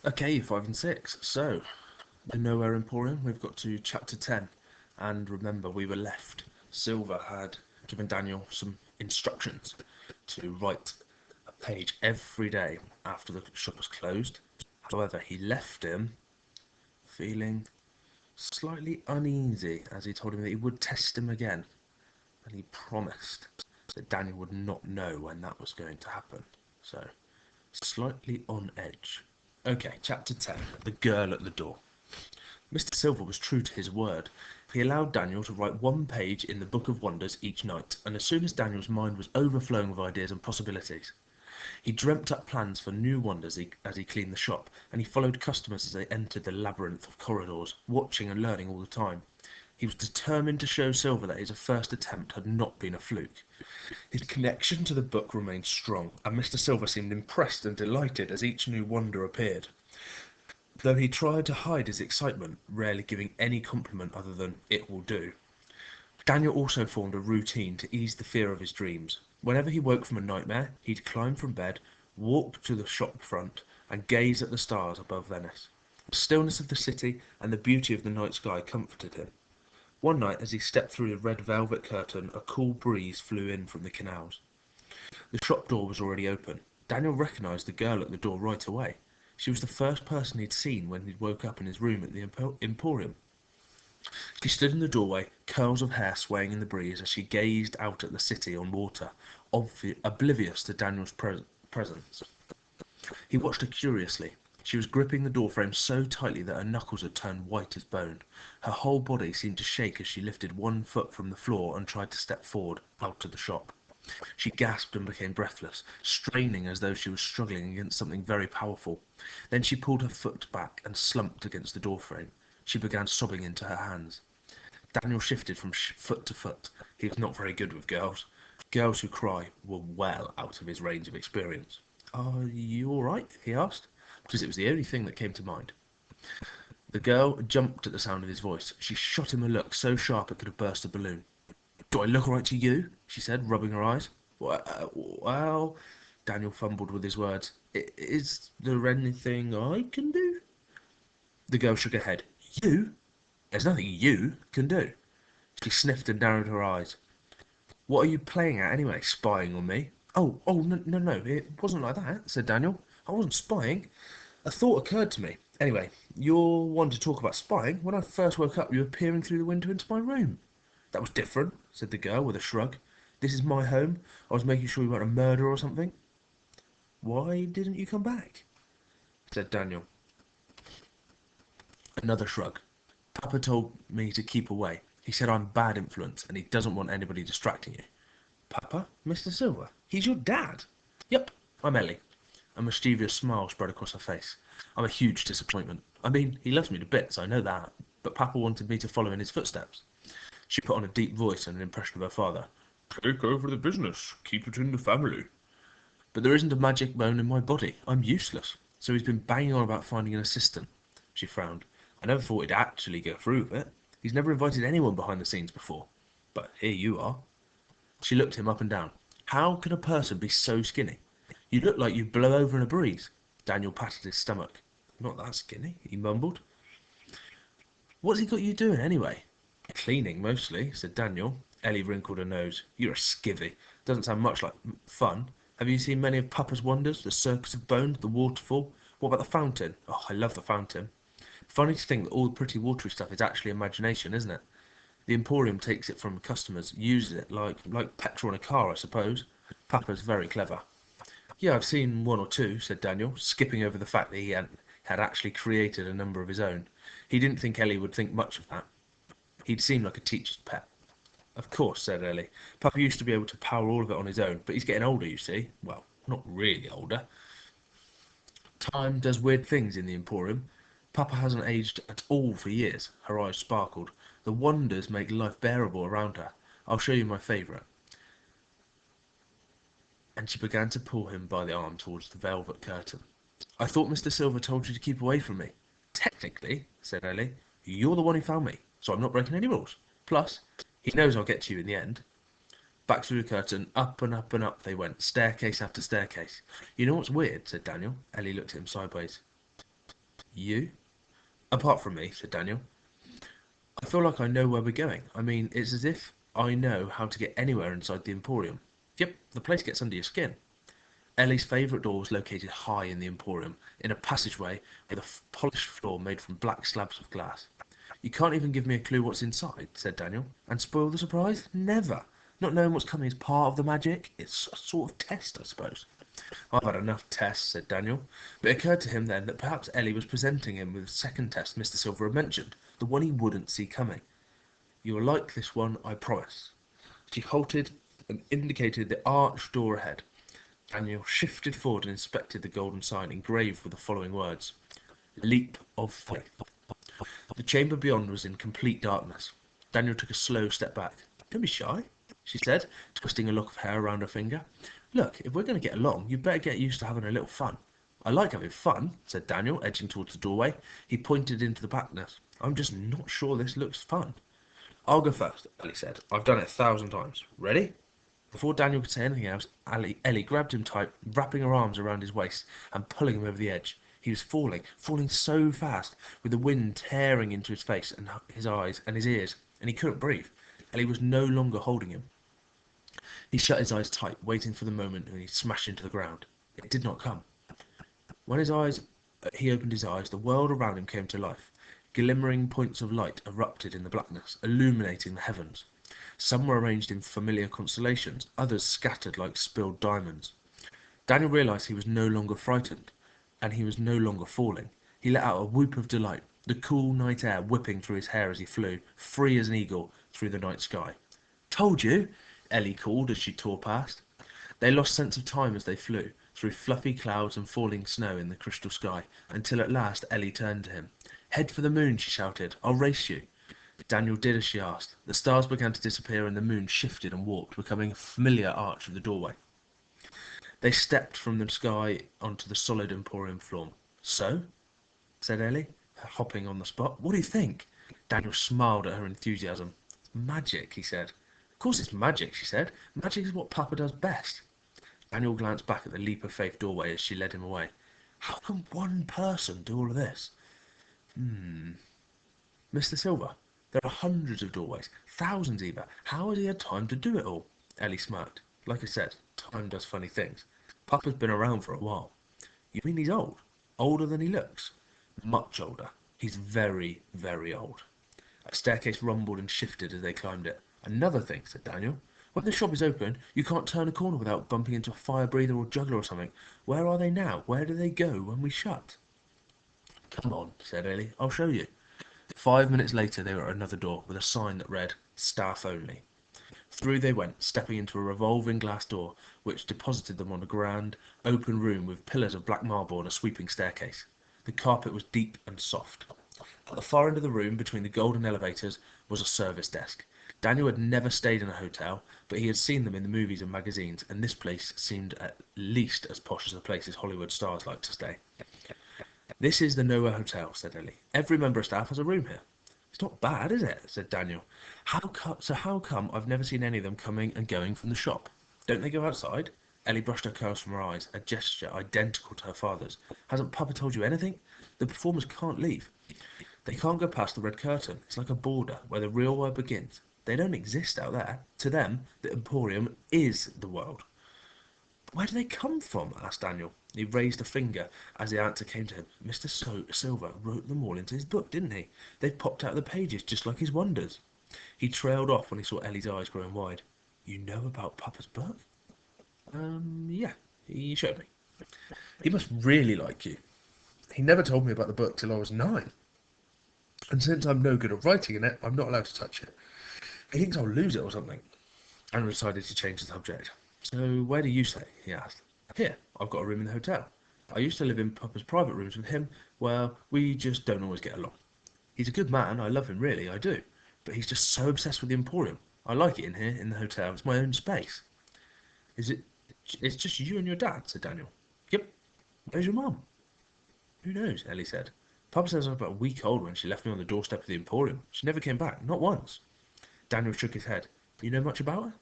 Okay, 5 and 6. So, the Nowhere Emporium, we've got to chapter 10. And remember, we were left. Silver had given Daniel some instructions to write a page every day after the shop was closed. However, he left him feeling slightly uneasy as he told him that he would test him again. And he promised that Daniel would not know when that was going to happen. So, slightly on edge. Okay, chapter 10. The Girl at the Door. Mr. Silver was true to his word. He allowed Daniel to write one page in the Book of Wonders each night, and as soon as Daniel's mind was overflowing with ideas and possibilities, he dreamt up plans for new wonders as he cleaned the shop, and he followed customers as they entered the labyrinth of corridors, watching and learning all the time. He was determined to show Silver that his first attempt had not been a fluke. His connection to the book remained strong, and Mr. Silver seemed impressed and delighted as each new wonder appeared, though he tried to hide his excitement, rarely giving any compliment other than "it will do." Daniel also formed a routine to ease the fear of his dreams. Whenever he woke from a nightmare, he'd climb from bed, walk to the shop front, and gaze at the stars above Venice. The stillness of the city and the beauty of the night sky comforted him. One night, as he stepped through the red velvet curtain, a cool breeze flew in from the canals. The shop door was already open. Daniel recognized the girl at the door right away. She was the first person he'd seen when he'd woke up in his room at the Emporium. She stood in the doorway, curls of hair swaying in the breeze as she gazed out at the city on water, oblivious to Daniel's presence. He watched her curiously. She was gripping the doorframe so tightly that her knuckles had turned white as bone. Her whole body seemed to shake as she lifted one foot from the floor and tried to step forward, out of the shop. She gasped and became breathless, straining as though she was struggling against something very powerful. Then she pulled her foot back and slumped against the doorframe. She began sobbing into her hands. Daniel shifted from foot to foot. He was not very good with girls. Girls who cry were well out of his range of experience. "Are you all right?" he asked, because it was the only thing that came to mind. The girl jumped at the sound of his voice. She shot him a look so sharp it could have burst a balloon. "Do I look all right to you?" she said, rubbing her eyes. Well, Daniel fumbled with his words. "Is there anything I can do?" The girl shook her head. "You? There's nothing you can do." She sniffed and narrowed her eyes. "What are you playing at anyway, spying on me?" Oh, no, no, no, it wasn't like that," said Daniel. "I wasn't spying. A thought occurred to me. Anyway, you're one to talk about spying. When I first woke up, you were peering through the window into my room." "That was different," said the girl with a shrug. "This is my home. I was making sure you weren't a murderer or something." "Why didn't you come back?" said Daniel. Another shrug. "Papa told me to keep away. He said I'm a bad influence and he doesn't want anybody distracting you." "Papa? Mr. Silver? He's your dad?" "Yep, I'm Ellie." A mischievous smile spread across her face. "I'm a huge disappointment. I mean, he loves me to bits, I know that, but Papa wanted me to follow in his footsteps." She put on a deep voice and an impression of her father. "Take over the business. Keep it in the family." "But there isn't a magic bone in my body. I'm useless. So he's been banging on about finding an assistant." She frowned. "I never thought he'd actually go through with it. He's never invited anyone behind the scenes before. But here you are." She looked him up and down. "How can a person be so skinny? You look like you'd blow over in a breeze." Daniel patted his stomach. "Not that skinny," he mumbled. "What's he got you doing anyway?" "Cleaning, mostly," said Daniel. Ellie wrinkled her nose. "You're a skivvy. Doesn't sound much like fun. Have you seen many of Papa's wonders? The Circus of Bones, the waterfall? What about the fountain? Oh, I love the fountain. Funny to think that all the pretty watery stuff is actually imagination, isn't it? The Emporium takes it from customers, uses it like petrol in a car, I suppose. Papa's very clever." "Yeah, I've seen one or two," said Daniel, skipping over the fact that he had actually created a number of his own. He didn't think Ellie would think much of that. He'd seemed like a teacher's pet. "Of course," said Ellie. "Papa used to be able to power all of it on his own, but he's getting older, you see. Well, not really older. Time does weird things in the Emporium. Papa hasn't aged at all for years." Her eyes sparkled. "The wonders make life bearable around her. I'll show you my favourite." And she began to pull him by the arm towards the velvet curtain. "I thought Mr. Silver told you to keep away from me." "Technically," said Ellie, "you're the one who found me, so I'm not breaking any rules. Plus, he knows I'll get to you in the end." Back through the curtain, up and up and up they went, staircase after staircase. "You know what's weird?" said Daniel. Ellie looked at him sideways. You? Apart from me, said Daniel. I feel like I know where we're going. I mean, it's as if I know how to get anywhere inside the Emporium. Yep, the place gets under your skin. Ellie's favourite door was located high in the Emporium, in a passageway with a polished floor made from black slabs of glass. You can't even give me a clue what's inside, said Daniel. And spoil the surprise? Never. Not knowing what's coming is part of the magic. It's a sort of test, I suppose. I've had enough tests, said Daniel. But it occurred to him then that perhaps Ellie was presenting him with the second test Mr. Silver had mentioned, the one he wouldn't see coming. You will like this one, I promise. She halted and indicated the arched door ahead. Daniel shifted forward and inspected the golden sign engraved with the following words: Leap of Faith. The chamber beyond was in complete darkness. Daniel took a slow step back. Don't be shy, she said, twisting a lock of hair around her finger. Look, if we're going to get along, you'd better get used to having a little fun. I like having fun, said Daniel, edging towards the doorway. He pointed into the blackness. I'm just not sure this looks fun. I'll go first, Ellie said. I've done it 1,000 times. Ready? Before Daniel could say anything else, Ellie grabbed him tight, wrapping her arms around his waist and pulling him over the edge. He was falling so fast, with the wind tearing into his face and his eyes and his ears, and he couldn't breathe. Ellie was no longer holding him. He shut his eyes tight, waiting for the moment when he smashed into the ground. It did not come. When he opened his eyes, the world around him came to life. Glimmering points of light erupted in the blackness, illuminating the heavens. Some were arranged in familiar constellations, others scattered like spilled diamonds. Daniel realized he was no longer frightened, and he was no longer falling. He let out a whoop of delight, the cool night air whipping through his hair as he flew, free as an eagle, through the night sky. Told you, Ellie called as she tore past. They lost sense of time as they flew, through fluffy clouds and falling snow in the crystal sky, until at last Ellie turned to him. Head for the moon, she shouted. I'll race you. Daniel did as she asked. The stars began to disappear and the moon shifted and walked, becoming a familiar arch of the doorway. They stepped from the sky onto the solid Emporium floor. So? Said Ellie, hopping on the spot. What do you think? Daniel smiled at her enthusiasm. Magic, he said. Of course it's magic, she said. Magic is what Papa does best. Daniel glanced back at the leap of faith doorway as she led him away. How can one person do all of this? Mr. Silver, there are hundreds of doorways, thousands even. How has he had time to do it all? Ellie smirked. Like I said, time does funny things. Papa's been around for a while. You mean he's old? Older than he looks? Much older. He's very, very old. A staircase rumbled and shifted as they climbed it. Another thing, said Daniel. When the shop is open, you can't turn a corner without bumping into a fire breather or juggler or something. Where are they now? Where do they go when we shut? Come on, said Ellie. I'll show you. 5 minutes later, they were at another door with a sign that read, Staff Only. Through they went, stepping into a revolving glass door, which deposited them on a grand, open room with pillars of black marble and a sweeping staircase. The carpet was deep and soft. At the far end of the room, between the golden elevators, was a service desk. Daniel had never stayed in a hotel, but he had seen them in the movies and magazines, and this place seemed at least as posh as the places Hollywood stars like to stay. This is the Nowhere Hotel, said Ellie. Every member of staff has a room here. It's not bad, is it? Said Daniel. How come I've never seen any of them coming and going from the shop? Don't they go outside? Ellie brushed her curls from her eyes, a gesture identical to her father's. Hasn't Papa told you anything? The performers can't leave. They can't go past the red curtain. It's like a border where the real world begins. They don't exist out there. To them, the Emporium is the world. Where do they come from? Asked Daniel. He raised a finger as the answer came to him. Mr. Silver wrote them all into his book, didn't he? They popped out of the pages just like his wonders. He trailed off when he saw Ellie's eyes growing wide. You know about Papa's book? Yeah, he showed me. He must really like you. He never told me about the book till I was 9. And since I'm no good at writing in it, I'm not allowed to touch it. He thinks I'll lose it or something. And decided to change the subject. So where do you stay? He asked. Here, I've got a room in the hotel. I used to live in Papa's private rooms with him. Well, we just don't always get along. He's a good man, I love him really, I do. But he's just so obsessed with the Emporium. I like it in here, in the hotel. It's my own space. It's just you and your dad, said Daniel. Yep. Where's your mum? Who knows, Ellie said. Papa says I was about a week old when she left me on the doorstep of the Emporium. She never came back, not once. Daniel shook his head. You know much about her?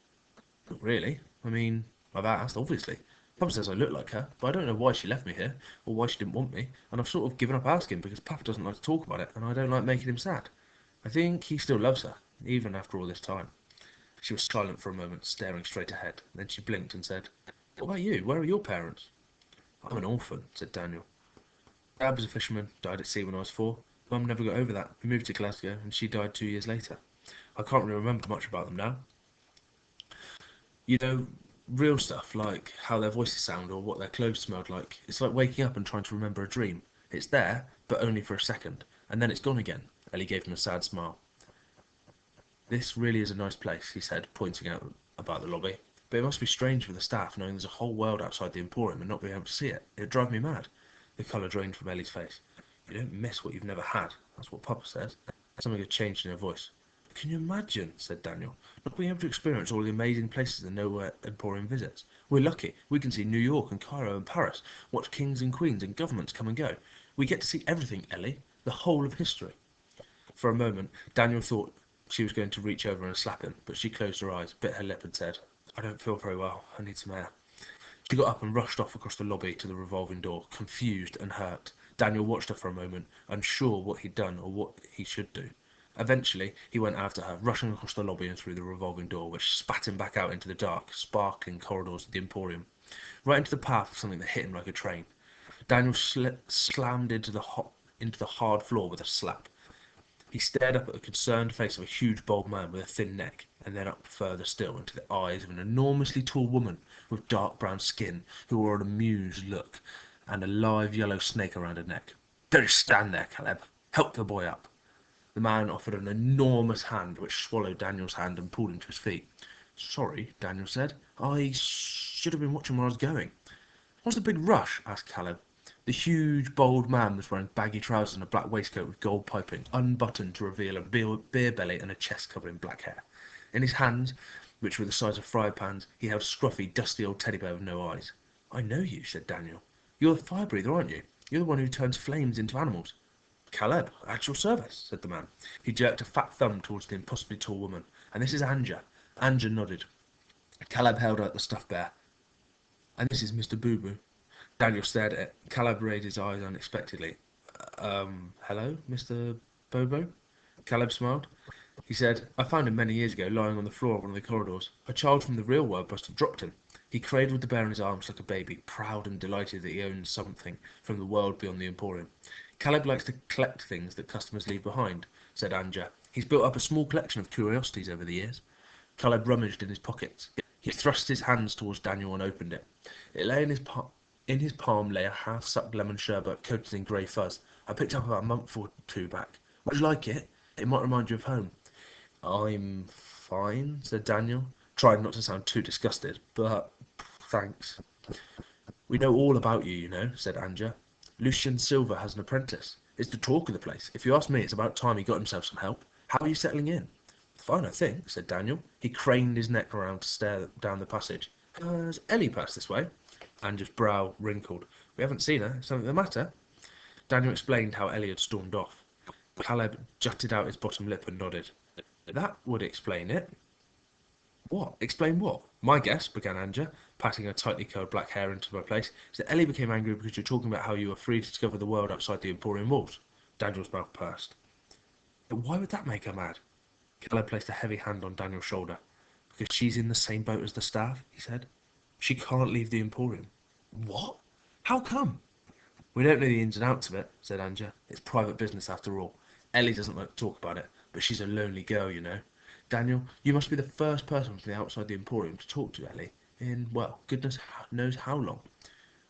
Not really. I mean, I've asked, obviously. Papa says I look like her, but I don't know why she left me here, or why she didn't want me, and I've sort of given up asking because Papa doesn't like to talk about it, and I don't like making him sad. I think he still loves her, even after all this time. She was silent for a moment, staring straight ahead. Then she blinked and said, "What about you? Where are your parents?" "I'm an orphan," said Daniel. "Dad was a fisherman, died at sea when I was 4. Mum never got over that. We moved to Glasgow, and she died 2 years later. I can't really remember much about them now. You know, real stuff, like how their voices sound or what their clothes smelled like. It's like waking up and trying to remember a dream. It's there, but only for a second, and then it's gone again." Ellie gave him a sad smile. "This really is a nice place," he said, pointing out about the lobby. "But it must be strange for the staff knowing there's a whole world outside the Emporium and not being able to see it. It'd drive me mad." The colour drained from Ellie's face. "You don't miss what you've never had. That's what Papa says." Something had changed in her voice. "Can you imagine," said Daniel, "not being able to experience all the amazing places the Nowhere Emporium visits? We're lucky. We can see New York and Cairo and Paris, watch kings and queens and governments come and go. We get to see everything, Ellie, the whole of history." For a moment, Daniel thought she was going to reach over and slap him, but she closed her eyes, bit her lip and said, "I don't feel very well. I need some air." She got up and rushed off across the lobby to the revolving door, confused and hurt. Daniel watched her for a moment, unsure what he'd done or what he should do. Eventually, he went after her, rushing across the lobby and through the revolving door, which spat him back out into the dark, sparkling corridors of the Emporium, right into the path of something that hit him like a train. Daniel slammed into the hard floor with a slap. He stared up at the concerned face of a huge bald man with a thin neck, and then up further still into the eyes of an enormously tall woman with dark brown skin who wore an amused look and a live yellow snake around her neck. "Don't stand there, Caleb. Help the boy up." The man offered an enormous hand which swallowed Daniel's hand and pulled him to his feet. "Sorry," Daniel said. "I should have been watching where I was going." "What's the big rush?" asked Caleb. The huge, bold man was wearing baggy trousers and a black waistcoat with gold piping, unbuttoned to reveal a beer belly and a chest covered in black hair. In his hands, which were the size of fry pans, he held a scruffy, dusty old teddy bear with no eyes. "I know you," said Daniel. "You're the fire breather, aren't you? You're the one who turns flames into animals." "Caleb, at your service," said the man. He jerked a fat thumb towards the impossibly tall woman. "And this is Anja." Anja nodded. Caleb held out the stuffed bear. "And this is Mr. Boo Boo." Daniel stared at it. Caleb raised his eyes unexpectedly. Hello, Mr. Bobo?" Caleb smiled. He said, "I found him many years ago, lying on the floor of one of the corridors. A child from the real world must have dropped him." He cradled the bear in his arms like a baby, proud and delighted that he owned something from the world beyond the Emporium. "Caleb likes to collect things that customers leave behind," said Anja. "He's built up a small collection of curiosities over the years." Caleb rummaged in his pockets. He thrust his hands towards Daniel and opened it. It lay in his palm lay a half-sucked lemon sherbet coated in grey fuzz. "I picked up about a month or two back. Would you like it? It might remind you of home." "I'm fine," said Daniel, trying not to sound too disgusted, "but thanks." "We know all about you, you know," said Anja. "Lucien Silver has an apprentice. It's the talk of the place. If you ask me, it's about time he got himself some help. How are you settling in?" "Fine, I think," said Daniel. He craned his neck around to stare down the passage. "Has Ellie passed this way?" Anja's brow wrinkled. "We haven't seen her. Something the matter?" Daniel explained how Ellie had stormed off. Caleb jutted out his bottom lip and nodded. "That would explain it." "What? Explain what?" "My guess," began Anja, patting her tightly curled black hair into her place, "is that Ellie became angry because you're talking about how you were free to discover the world outside the Emporium walls." Daniel's mouth pursed. "But why would that make her mad?" Caleb placed a heavy hand on Daniel's shoulder. "Because she's in the same boat as the staff," he said. "She can't leave the Emporium." "What? How come?" "We don't know the ins and outs of it," said Anja. "It's private business after all. Ellie doesn't like to talk about it, but she's a lonely girl, you know. Daniel, you must be the first person from the outside the Emporium to talk to Ellie in, well, goodness knows how long."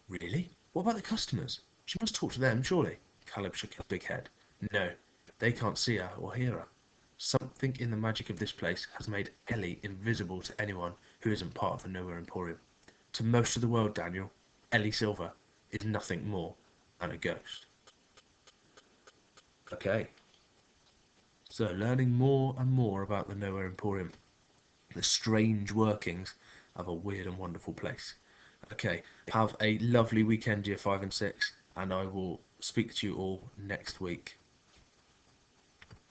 "Really? What about the customers? She must talk to them, surely." Caleb shook his big head. "No, they can't see her or hear her. Something in the magic of this place has made Ellie invisible to anyone who isn't part of the Nowhere Emporium. To most of the world, Daniel, Ellie Silver is nothing more than a ghost." Okay, so learning more and more about the Nowhere Emporium, the strange workings of a weird and wonderful place. Okay, have a lovely weekend, Year 5 and 6, and I will speak to you all next week.